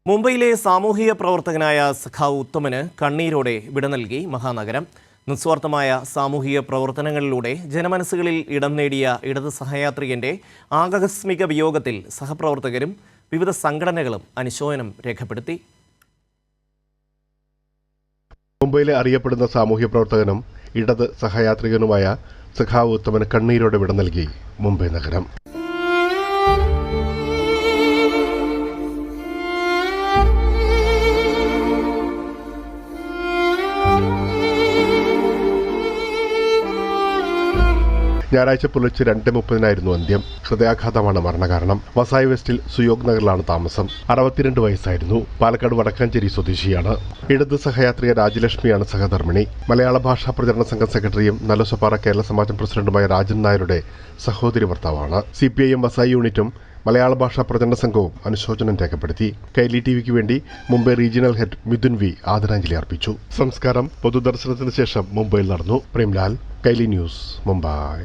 മുംബൈയിലെ സാമൂഹിക പ്രവർത്തകനായ സഖാവ് ഉത്തമന് കണ്ണീരോടെ വിട നൽകി മഹാനഗരം. നിസ്വാർത്ഥമായ സാമൂഹിക പ്രവർത്തനങ്ങളിലൂടെ ജനമനസ്സുകളിൽ ഇടം നേടിയ ഇടത് സഹയാത്രികന്റെ ആകസ്മിക വിയോഗത്തിൽ സഹപ്രവർത്തകരും വിവിധ സംഘടനകളും അനുശോചനം രേഖപ്പെടുത്തി. മുംബൈയിലെ അറിയപ്പെടുന്ന സാമൂഹ്യ പ്രവർത്തകനും ഇടത് സഹയാത്രികനുമായ സഖാവ് ഉത്തമന് കണ്ണീരോടെ വിട നൽകി മുംബൈ നഗരം. ഞായറാഴ്ച പുലർച്ചെ 2:30 അന്ത്യം. ഹൃദയാഘാതമാണ് മരണകാരണം. വസായി വെസ്റ്റിൽ സുയോഗ് നഗറിലാണ് താമസം. 62 വയസ്സായിരുന്നു. പാലക്കാട് വടക്കാഞ്ചേരി സ്വദേശിയാണ്. ഇടത് സഹയാത്രിക രാജലക്ഷ്മിയാണ് സഹധർമ്മിണി. മലയാള ഭാഷാ പ്രചരണ സംഘം സെക്രട്ടറിയും നല്ലസൊപ്പാറ കേരള സമാജം പ്രസിഡന്റുമായ രാജൻ നായരുടെ സഹോദരി ഭർത്താവാണ്. CPIM വസായി യൂണിറ്റും മലയാള ഭാഷാ പ്രചരണ സംഘവും അനുശോചനം രേഖപ്പെടുത്തി. കൈലി ടിവിക്ക് വേണ്ടി Mumbai regional head Mithun V ആദരാഞ്ജലി അർപ്പിച്ചു. സംസ്കാരം പൊതുദർശനത്തിന് ശേഷം മുംബൈയിൽ നടന്നു. പ്രേംലാൽ, കൈലി ന്യൂസ്, മുംബൈ.